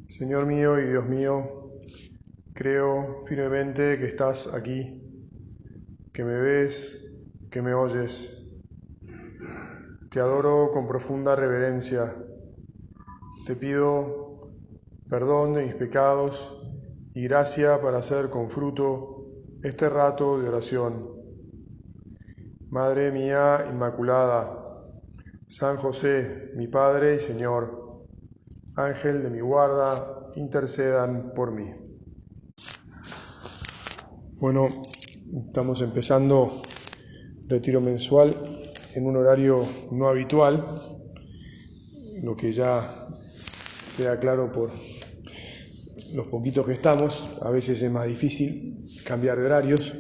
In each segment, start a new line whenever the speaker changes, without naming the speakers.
Señor mío y Dios mío, creo firmemente que estás aquí, que me ves, que me oyes. Te adoro con profunda reverencia. Te pido perdón de mis pecados y gracia para hacer con fruto este rato de oración. Madre mía Inmaculada, San José, mi Padre y Señor, Ángel de mi guarda, intercedan por mí. Bueno, estamos empezando retiro mensual en un horario no habitual, lo que ya queda claro por los poquitos que estamos. A veces es más difícil cambiar de horarios.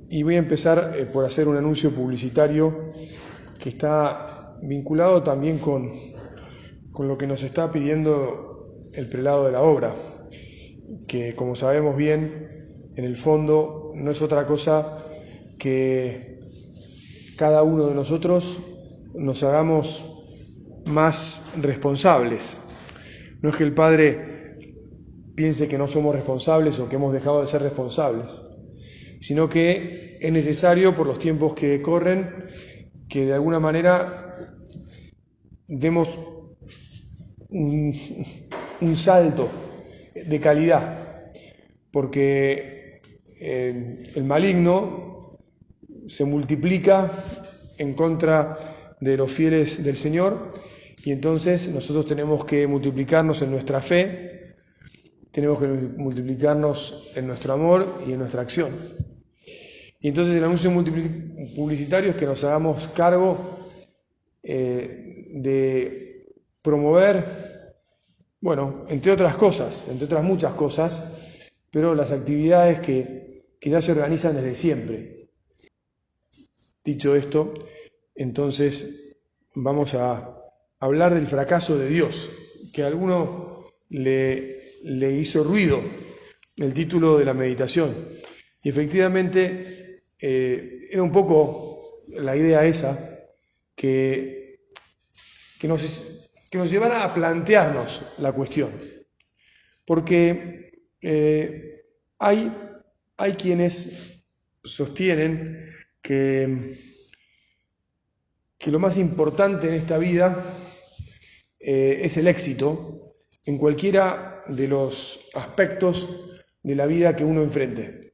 Y voy a empezar por hacer un anuncio publicitario que está vinculado también con lo que nos está pidiendo el prelado de la obra, que como sabemos bien, en el fondo no es otra cosa que cada uno de nosotros nos hagamos más responsables. No es que el Padre piense que no somos responsables o que hemos dejado de ser responsables, sino que es necesario, por los tiempos que corren, que de alguna manera demos un salto de calidad, porque el maligno se multiplica en contra de los fieles del Señor, y entonces nosotros tenemos que multiplicarnos en nuestra fe, tenemos que multiplicarnos en nuestro amor y en nuestra acción. Y entonces el anuncio publicitario es que nos hagamos cargo de promover, bueno, entre otras cosas, entre otras muchas cosas, pero las actividades que ya se organizan desde siempre. Dicho esto, entonces vamos a hablar del fracaso de Dios, que a alguno le hizo ruido el título de la meditación. Y efectivamente era un poco la idea esa, que nos llevara a plantearnos la cuestión. Porque hay quienes sostienen que lo más importante en esta vida es el éxito en cualquiera de los aspectos de la vida que uno enfrente.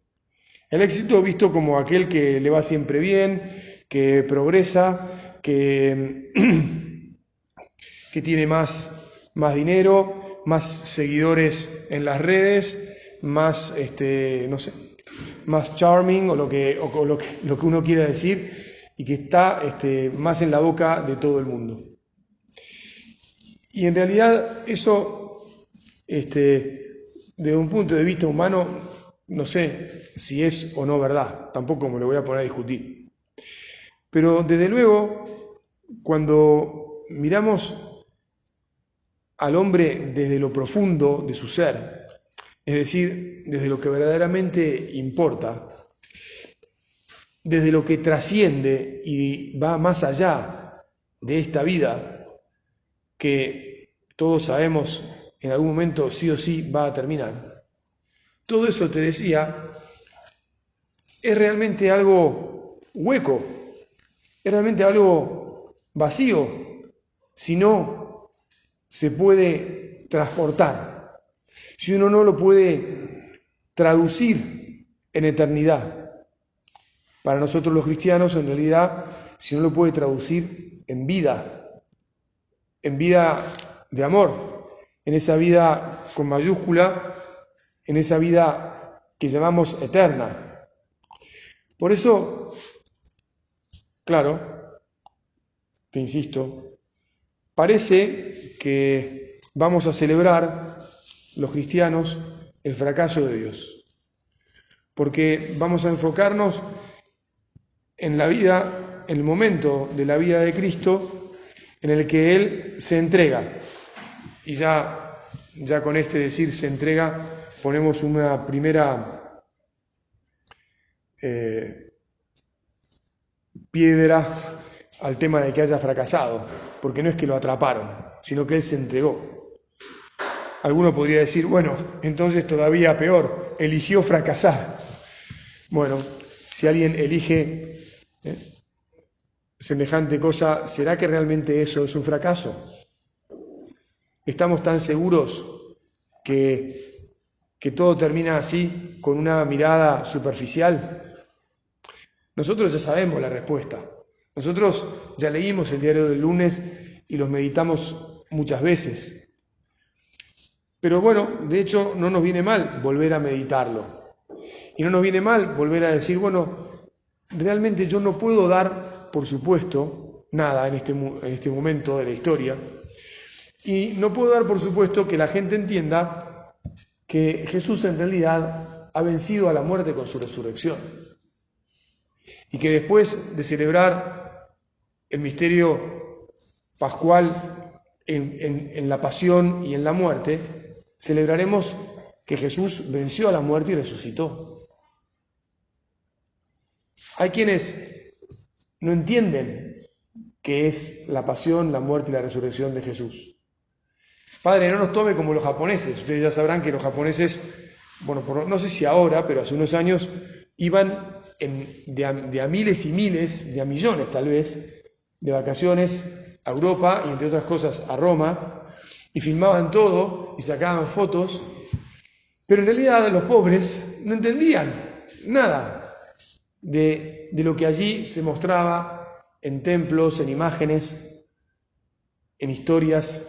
El éxito visto como aquel que le va siempre bien, que progresa, que tiene más dinero, más seguidores en las redes, más, no sé, más charming o lo que uno quiera decir, y que está más en la boca de todo el mundo. Y en realidad eso, desde un punto de vista humano, no sé si es o no verdad, tampoco me lo voy a poner a discutir. Pero desde luego, cuando miramos al hombre desde lo profundo de su ser, es decir, desde lo que verdaderamente importa, desde lo que trasciende y va más allá de esta vida, que todos sabemos en algún momento sí o sí va a terminar. Todo eso, te decía, es realmente algo hueco, es realmente algo vacío, si no se puede transportar, si uno no lo puede traducir en eternidad. Para nosotros los cristianos, en realidad, si no lo puede traducir en vida de amor, en esa vida con mayúscula, en esa vida que llamamos eterna. Por eso, claro, te insisto, parece que vamos a celebrar los cristianos el fracaso de Dios, porque vamos a enfocarnos en la vida, en el momento de la vida de Cristo en el que Él se entrega. Y ya con decir se entrega, ponemos una primera piedra al tema de que haya fracasado, porque no es que lo atraparon, sino que Él se entregó. Alguno podría decir, bueno, entonces todavía peor, eligió fracasar. Bueno, si alguien elige semejante cosa, ¿será que realmente eso es un fracaso? ¿Estamos tan seguros que todo termina así, con una mirada superficial? Nosotros ya sabemos la respuesta. Nosotros ya leímos el diario del lunes y los meditamos muchas veces. Pero bueno, de hecho no nos viene mal volver a meditarlo. Y no nos viene mal volver a decir, bueno, realmente yo no puedo dar, por supuesto, nada en este momento de la historia. Y no puedo dar, por supuesto, que la gente entienda que Jesús en realidad ha vencido a la muerte con su resurrección. Y que después de celebrar el misterio pascual en la pasión y en la muerte, celebraremos que Jesús venció a la muerte y resucitó. Hay quienes no entienden qué es la pasión, la muerte y la resurrección de Jesús. Padre, no nos tome como los japoneses. Ustedes ya sabrán que los japoneses, bueno, no sé si ahora, pero hace unos años, iban de a miles y miles, de a millones tal vez, de vacaciones a Europa y entre otras cosas a Roma, y filmaban todo y sacaban fotos, pero en realidad los pobres no entendían nada de lo que allí se mostraba en templos, en imágenes, en historias,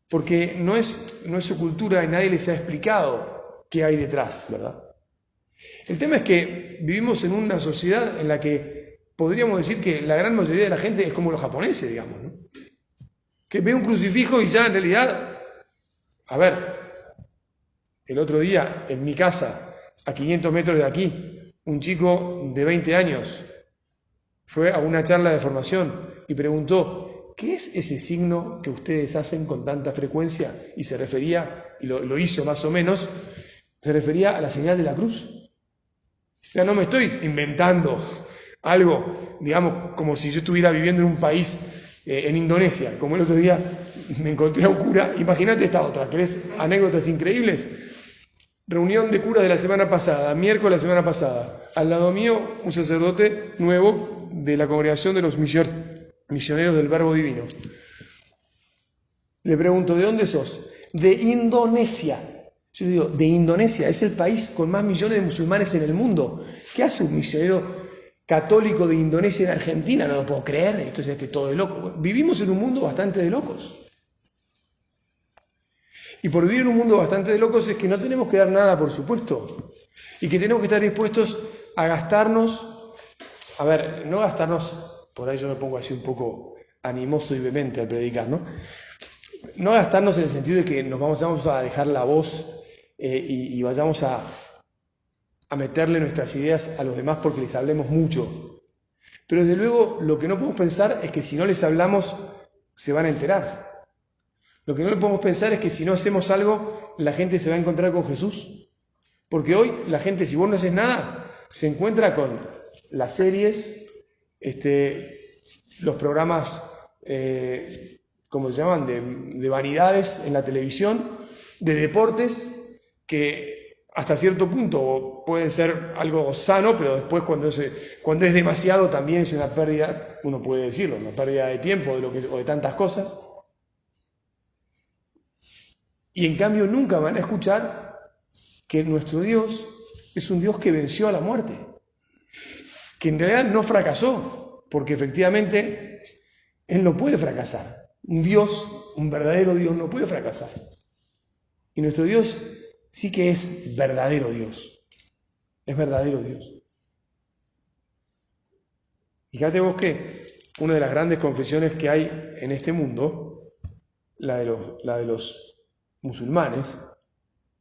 porque no es su cultura y nadie les ha explicado qué hay detrás, ¿verdad? El tema es que vivimos en una sociedad en la que podríamos decir que la gran mayoría de la gente es como los japoneses, digamos, ¿no? Que ve un crucifijo y ya en realidad, a ver, el otro día en mi casa, a 500 metros de aquí, un chico de 20 años fue a una charla de formación y preguntó, ¿qué es ese signo que ustedes hacen con tanta frecuencia? Y se refería, y lo hizo más o menos, se refería a la señal de la cruz. O sea, no me estoy inventando algo, digamos, como si yo estuviera viviendo en un país, en Indonesia, como el otro día me encontré a un cura. Imagínate esta otra, ¿querés anécdotas increíbles? Reunión de curas de la semana pasada, miércoles de la semana pasada. Al lado mío, un sacerdote nuevo de la congregación de los misioneros del Verbo Divino. Le pregunto, ¿de dónde sos? De Indonesia. Yo digo, de Indonesia, es el país con más millones de musulmanes en el mundo. ¿Qué hace un misionero católico de Indonesia en Argentina? No lo puedo creer, esto es todo de loco. Bueno, vivimos en un mundo bastante de locos. Y por vivir en un mundo bastante de locos es que no tenemos que dar nada, por supuesto. Y que tenemos que estar dispuestos a gastarnos, a ver, no gastarnos, por ahí yo me pongo así un poco animoso y vehemente al predicar, ¿no? No gastarnos en el sentido de que nos vamos a dejar la voz y vayamos a meterle nuestras ideas a los demás porque les hablemos mucho. Pero desde luego lo que no podemos pensar es que si no les hablamos se van a enterar. Lo que no le podemos pensar es que si no hacemos algo, la gente se va a encontrar con Jesús. Porque hoy la gente, si vos no haces nada, se encuentra con las series, los programas, ¿cómo se llaman?, de vanidades en la televisión, de deportes, que hasta cierto punto pueden ser algo sano, pero después cuando es demasiado también es una pérdida, uno puede decirlo, una pérdida de tiempo o de tantas cosas. Y en cambio nunca van a escuchar que nuestro Dios es un Dios que venció a la muerte, que en realidad no fracasó, porque efectivamente Él no puede fracasar. Un Dios, un verdadero Dios no puede fracasar. Y nuestro Dios sí que es verdadero Dios, es verdadero Dios. Fíjate vos que una de las grandes confesiones que hay en este mundo, la de los musulmanes,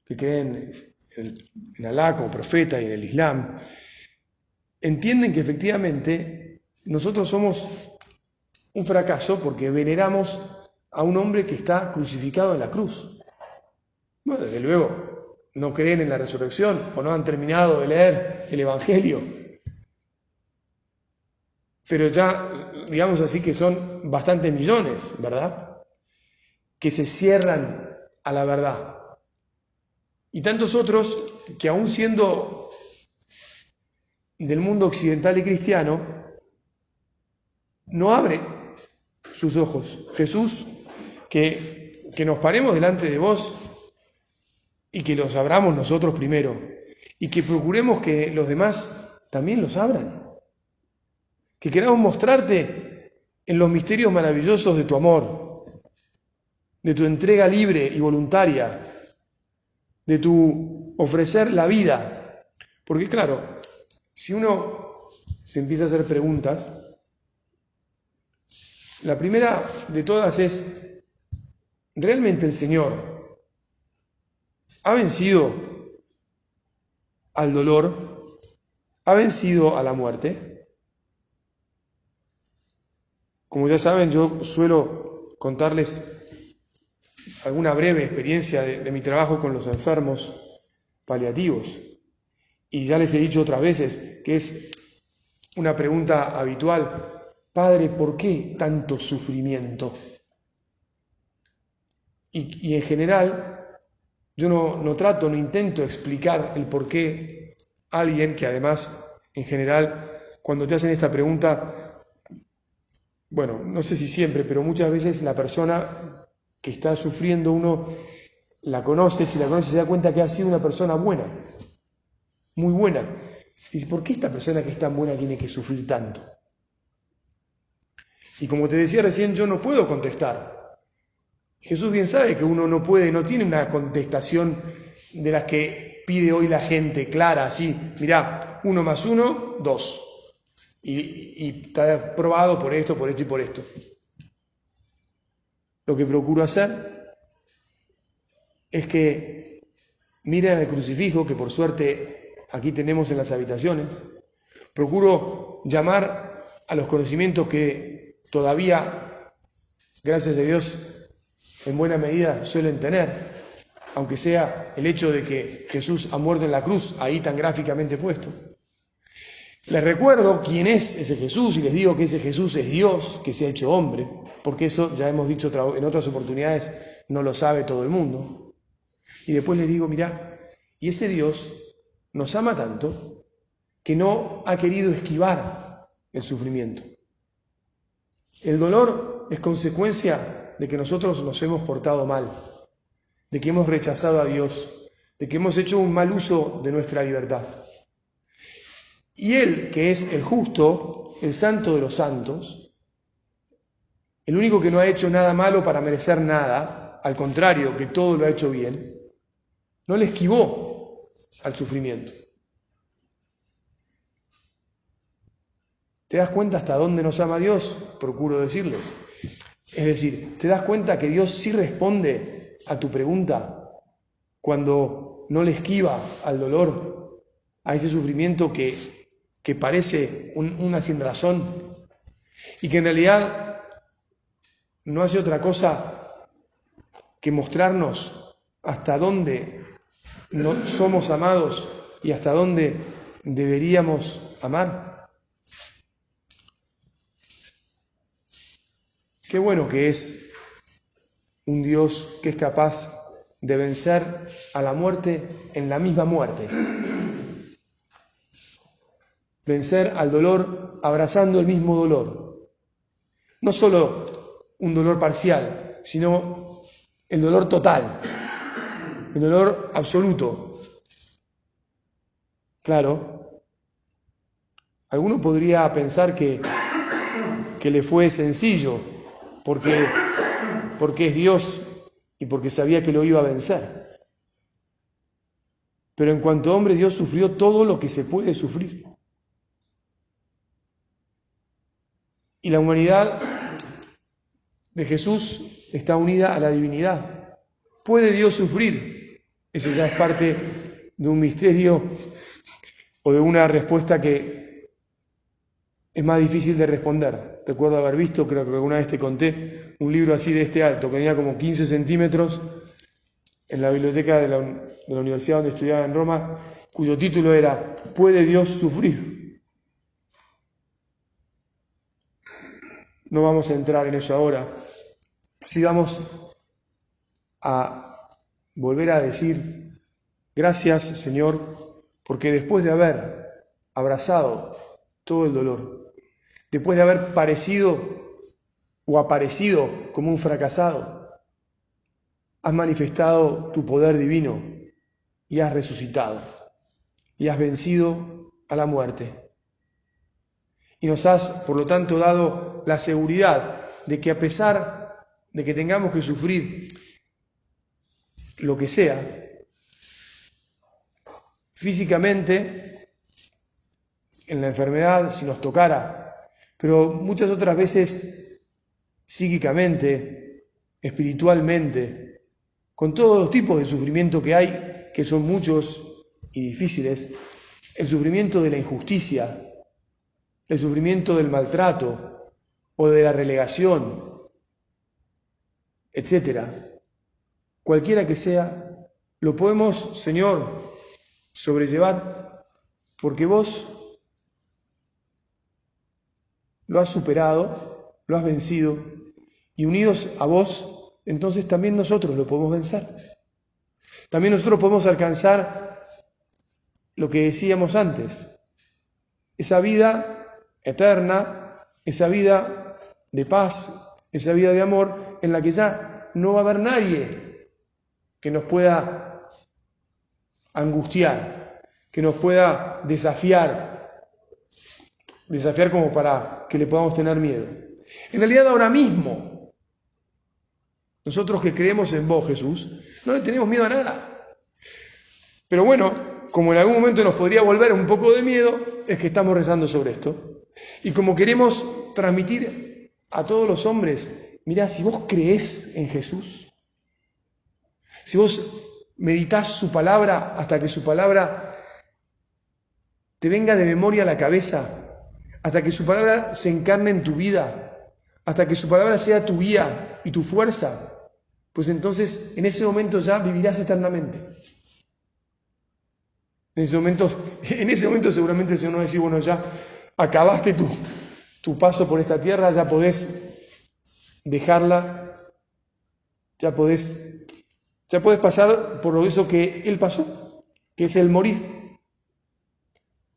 que creen en Alá como profeta y en el Islam, entienden que efectivamente nosotros somos un fracaso porque veneramos a un hombre que está crucificado en la cruz. Bueno, desde luego, no creen en la resurrección o no han terminado de leer el Evangelio. Pero ya, digamos así, que son bastantes millones, ¿verdad?, que se cierran a la verdad. Y tantos otros que aún siendo del mundo occidental y cristiano, no abre sus ojos. Jesús, que nos paremos delante de vos y que los abramos nosotros primero y que procuremos que los demás también los abran. Que queramos mostrarte en los misterios maravillosos de tu amor, de tu entrega libre y voluntaria, de tu ofrecer la vida. Porque claro, si uno se empieza a hacer preguntas, la primera de todas es, ¿realmente el Señor ha vencido al dolor? ¿Ha vencido a la muerte? Como ya saben, yo suelo contarles alguna breve experiencia de mi trabajo con los enfermos paliativos. Y ya les he dicho otras veces que es una pregunta habitual. Padre, ¿por qué tanto sufrimiento? Y en general, yo no trato, no intento explicar el por qué alguien que además, en general, cuando te hacen esta pregunta, bueno, no sé si siempre, pero muchas veces la persona que está sufriendo uno la conoce, si la conoce se da cuenta que ha sido una persona buena, muy buena. Dice, ¿por qué esta persona que es tan buena tiene que sufrir tanto? Y como te decía recién, yo no puedo contestar. Jesús bien sabe que uno no puede, no tiene una contestación de las que pide hoy la gente, clara, así, mirá, 1 más 1, 2. Y está probado por esto y por esto. Lo que procuro hacer es que miren el crucifijo, que por suerte aquí tenemos en las habitaciones. Procuro llamar a los conocimientos que todavía, gracias a Dios, en buena medida suelen tener, aunque sea el hecho de que Jesús ha muerto en la cruz, ahí tan gráficamente puesto. Les recuerdo quién es ese Jesús y les digo que ese Jesús es Dios, que se ha hecho hombre, porque eso ya hemos dicho en otras oportunidades, no lo sabe todo el mundo. Y después les digo, mirá, y ese Dios nos ama tanto que no ha querido esquivar el sufrimiento. El dolor es consecuencia de que nosotros nos hemos portado mal, de que hemos rechazado a Dios, de que hemos hecho un mal uso de nuestra libertad. Y Él, que es el justo, el santo de los santos, el único que no ha hecho nada malo para merecer nada, al contrario, que todo lo ha hecho bien, no le esquivó al sufrimiento. ¿Te das cuenta hasta dónde nos ama Dios? Procuro decirles. Es decir, ¿te das cuenta que Dios sí responde a tu pregunta cuando no le esquiva al dolor, a ese sufrimiento que parece una sinrazón y que en realidad no hace otra cosa que mostrarnos hasta dónde no somos amados y hasta dónde deberíamos amar? Qué bueno que es un Dios que es capaz de vencer a la muerte en la misma muerte. Vencer al dolor abrazando el mismo dolor. No solo un dolor parcial, sino el dolor total, el dolor absoluto. Claro, alguno podría pensar que le fue sencillo, porque es Dios y porque sabía que lo iba a vencer. Pero en cuanto hombre, Dios sufrió todo lo que se puede sufrir. Y la humanidad de Jesús está unida a la divinidad. ¿Puede Dios sufrir? Ese ya es parte de un misterio o de una respuesta que es más difícil de responder. Recuerdo haber visto, creo que alguna vez te conté, un libro así de este alto, que tenía como 15 centímetros, en la biblioteca de la universidad donde estudiaba en Roma, cuyo título era ¿Puede Dios sufrir? No vamos a entrar en eso ahora. Sí vamos a volver a decir Gracias, Señor, porque después de haber abrazado todo el dolor, después de haber parecido o aparecido como un fracasado, has manifestado tu poder divino y has resucitado y has vencido a la muerte. Y nos has, por lo tanto, dado la seguridad de que a pesar de que tengamos que sufrir lo que sea, físicamente, en la enfermedad, si nos tocara, pero muchas otras veces psíquicamente, espiritualmente, con todos los tipos de sufrimiento que hay, que son muchos y difíciles, el sufrimiento de la injusticia, el sufrimiento del maltrato o de la relegación, etcétera, cualquiera que sea, lo podemos, Señor, sobrellevar porque vos lo has superado, lo has vencido y unidos a vos, entonces también nosotros lo podemos vencer. También nosotros podemos alcanzar lo que decíamos antes, esa vida eterna, esa vida de paz, esa vida de amor en la que ya no va a haber nadie que nos pueda angustiar, que nos pueda desafiar como para que le podamos tener miedo. En realidad ahora mismo, nosotros que creemos en vos, Jesús, no le tenemos miedo a nada. Pero bueno, como en algún momento nos podría volver un poco de miedo, es que estamos rezando sobre esto. Y como queremos transmitir a todos los hombres, mirá, si vos creés en Jesús, si vos meditás su palabra hasta que su palabra te venga de memoria a la cabeza, hasta que su palabra se encarne en tu vida, hasta que su palabra sea tu guía y tu fuerza, pues entonces en ese momento ya vivirás eternamente. En ese momento seguramente el Señor nos va a decir, bueno, ya acabaste tu paso por esta tierra, ya podés dejarla, ya podés pasar por eso que Él pasó, que es el morir.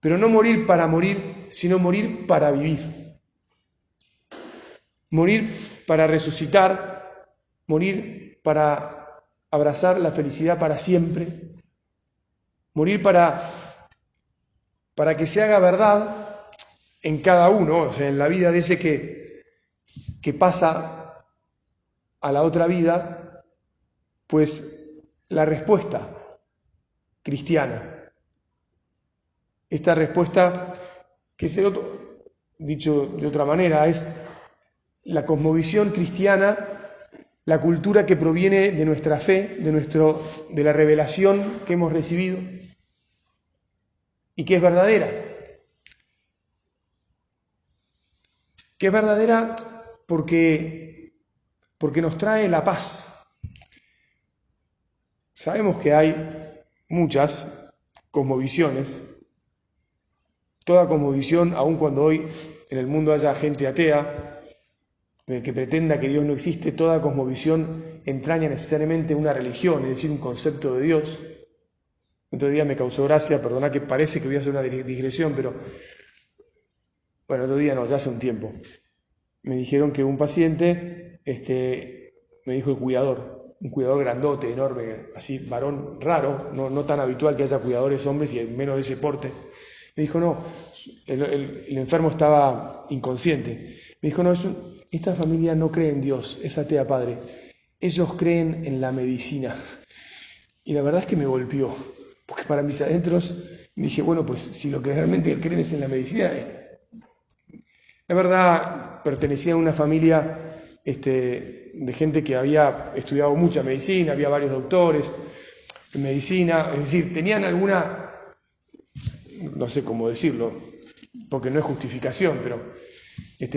Pero no morir para morir, sino morir para vivir. Morir para resucitar, morir para abrazar la felicidad para siempre, morir para que se haga verdad en cada uno, o sea, en la vida de ese que pasa a la otra vida, pues la respuesta cristiana. Esta respuesta, que es dicho de otra manera, es la cosmovisión cristiana, la cultura que proviene de nuestra fe, de la revelación que hemos recibido y que es verdadera. Que es verdadera porque nos trae la paz. Sabemos que hay muchas cosmovisiones. Toda cosmovisión, aun cuando hoy en el mundo haya gente atea que pretenda que Dios no existe, toda cosmovisión entraña necesariamente una religión, es decir, un concepto de Dios. Otro día me causó gracia, perdona que parece que voy a hacer una digresión, pero bueno, otro día no, ya hace un tiempo. Me dijeron que un paciente, me dijo un cuidador grandote, enorme, así, varón raro, no tan habitual que haya cuidadores hombres y menos de ese porte. Me dijo, no, el enfermo estaba inconsciente. Me dijo, no, esta familia no cree en Dios, es atea, padre. Ellos creen en la medicina. Y la verdad es que me golpeó, porque para mis adentros dije, bueno, pues si lo que realmente creen es en la medicina. La verdad, pertenecía a una familia de gente que había estudiado mucha medicina, había varios doctores en medicina, es decir, tenían alguna, no sé cómo decirlo, porque no es justificación, pero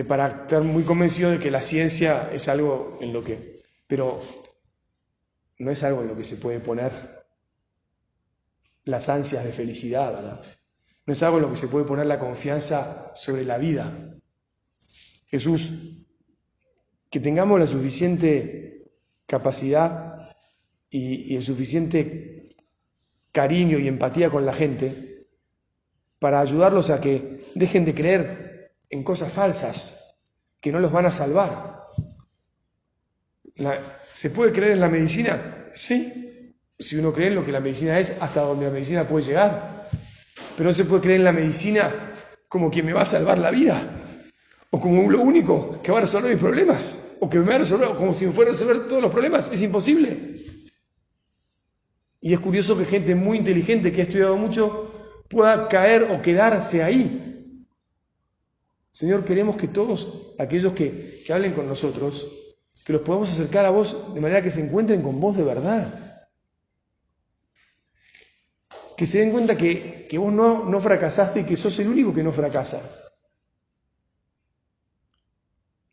para estar muy convencido de que la ciencia es algo en lo que, pero no es algo en lo que se puede poner las ansias de felicidad, ¿verdad? No es algo en lo que se puede poner la confianza sobre la vida. Jesús, que tengamos la suficiente capacidad y el suficiente cariño y empatía con la gente para ayudarlos a que dejen de creer en cosas falsas que no los van a salvar. ¿Se puede creer en la medicina? Sí, si uno cree en lo que la medicina es, hasta donde la medicina puede llegar. Pero no se puede creer en la medicina como quien me va a salvar la vida, o como lo único que va a resolver mis problemas, o que me va a resolver, como si me fuera a resolver todos los problemas. Es imposible. Y es curioso que gente muy inteligente que ha estudiado mucho pueda caer o quedarse ahí. Señor, queremos que todos aquellos que hablen con nosotros, que los podamos acercar a vos de manera que se encuentren con vos de verdad. Que se den cuenta que vos no fracasaste y que sos el único que no fracasa.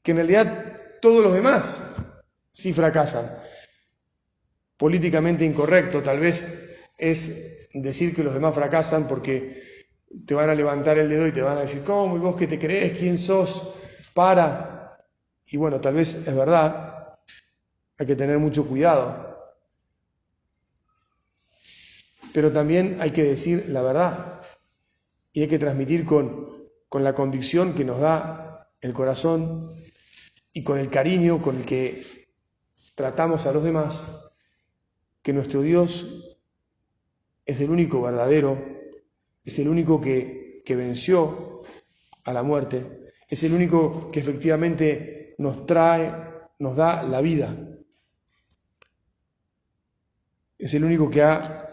Que en realidad todos los demás sí fracasan. Políticamente incorrecto tal vez es decir que los demás fracasan porque te van a levantar el dedo y te van a decir, ¿cómo? ¿Y vos qué te crees? ¿Quién sos? Para. Y bueno, tal vez es verdad, hay que tener mucho cuidado. Pero también hay que decir la verdad y hay que transmitir con la convicción que nos da el corazón y con el cariño con el que tratamos a los demás, que nuestro Dios es el único verdadero, es el único que venció a la muerte, es el único que efectivamente nos da la vida, es el único que ha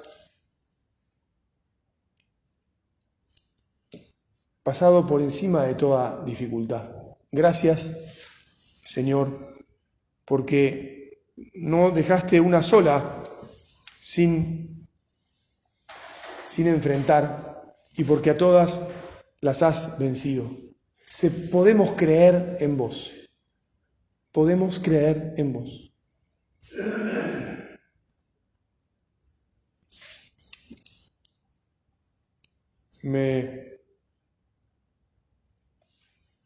pasado por encima de toda dificultad. Gracias, Señor, porque no dejaste una sola sin enfrentar y porque a todas las has vencido. Podemos creer en vos. Podemos creer en vos. Me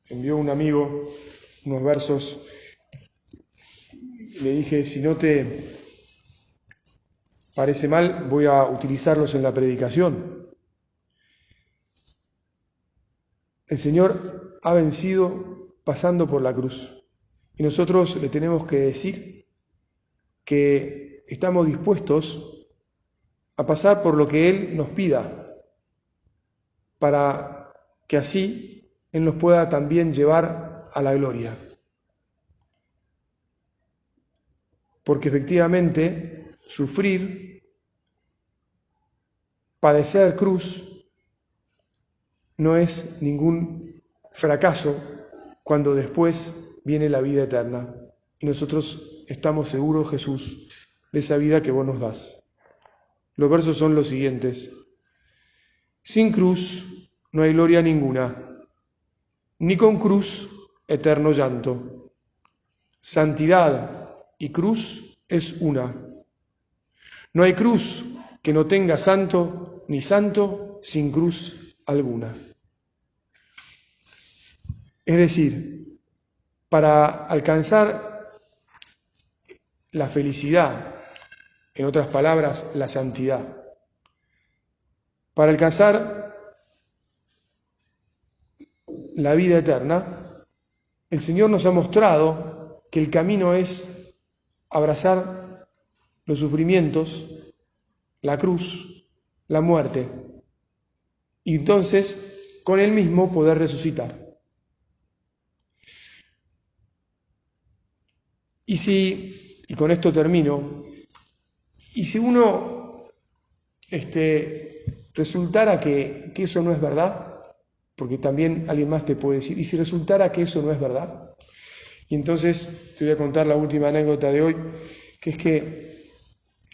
envió un amigo unos versos. Le dije, si no te parece mal, voy a utilizarlos en la predicación. El Señor ha vencido pasando por la cruz. Y nosotros le tenemos que decir que estamos dispuestos a pasar por lo que Él nos pida, para que así Él nos pueda también llevar a la gloria. Porque efectivamente, sufrir, padecer cruz, no es ningún fracaso cuando después viene la vida eterna. Y nosotros estamos seguros, Jesús, de esa vida que vos nos das. Los versos son los siguientes. Sin cruz no hay gloria ninguna, ni con cruz eterno llanto. Santidad y cruz es una. No hay cruz que no tenga santo, ni santo sin cruz alguna. Es decir, para alcanzar la felicidad, en otras palabras, la santidad, para alcanzar la vida eterna, el Señor nos ha mostrado que el camino es abrazar los sufrimientos, la cruz, la muerte, y entonces con Él mismo poder resucitar. Y con esto termino, y si uno resultara que eso no es verdad, porque también alguien más te puede decir, y si resultara que eso no es verdad, y entonces te voy a contar la última anécdota de hoy, que es que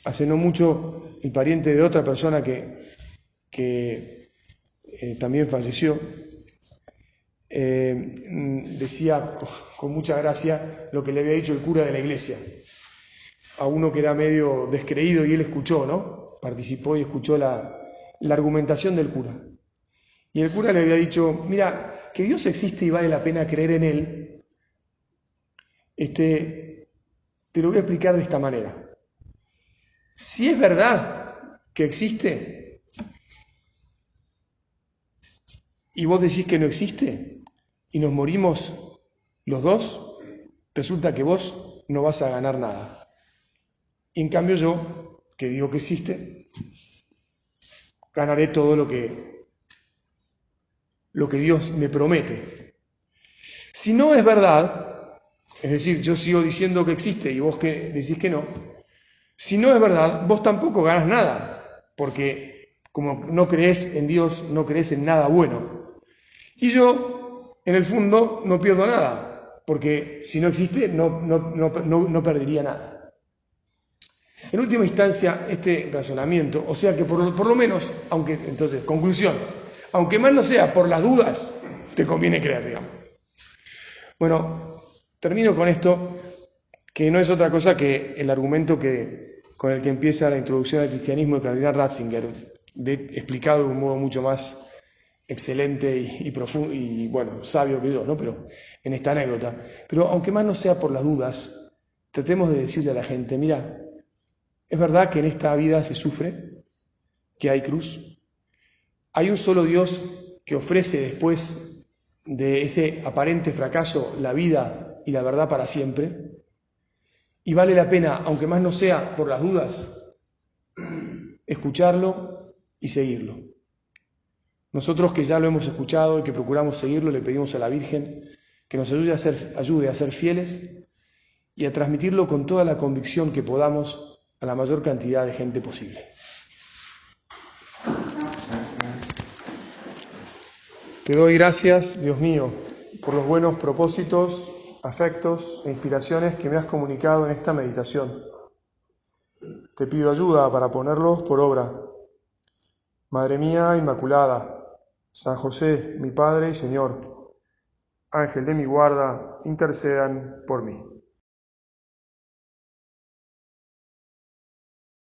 hace no mucho el pariente de otra persona que también falleció, decía con mucha gracia lo que le había dicho el cura de la iglesia, a uno que era medio descreído y él escuchó, ¿no? Participó y escuchó la argumentación del cura. Y el cura le había dicho, mira, que Dios existe y vale la pena creer en Él, te lo voy a explicar de esta manera. Si es verdad que existe y vos decís que no existe y nos morimos los dos, resulta que vos no vas a ganar nada. Y en cambio yo, que digo que existe, ganaré todo lo que Dios me promete. Si no es verdad, es decir, yo sigo diciendo que existe y vos que decís que no, si no es verdad, vos tampoco ganas nada, porque como no crees en Dios, no crees en nada bueno. Y yo, en el fondo, no pierdo nada, porque si no existe, no perdería nada. En última instancia, este razonamiento, o sea que por lo menos, entonces, conclusión, aunque más no sea por las dudas, te conviene creer, digamos. Bueno, termino con esto, que no es otra cosa que el argumento con el que empieza la introducción al cristianismo del cardenal Ratzinger, explicado de un modo mucho más excelente y profundo y bueno, sabio que yo, ¿no? Pero en esta anécdota. Pero aunque más no sea por las dudas, tratemos de decirle a la gente, mira, es verdad que en esta vida se sufre, que hay cruz, hay un solo Dios que ofrece después de ese aparente fracaso la vida y la verdad para siempre, y vale la pena, aunque más no sea por las dudas, escucharlo y seguirlo. Nosotros que ya lo hemos escuchado y que procuramos seguirlo, le pedimos a la Virgen que nos ayude a ser fieles y a transmitirlo con toda la convicción que podamos a la mayor cantidad de gente posible. Te doy gracias, Dios mío, por los buenos propósitos, afectos e inspiraciones que me has comunicado en esta meditación. Te pido ayuda para ponerlos por obra. Madre mía Inmaculada, San José, mi Padre y Señor, Ángel de mi guarda, intercedan por mí.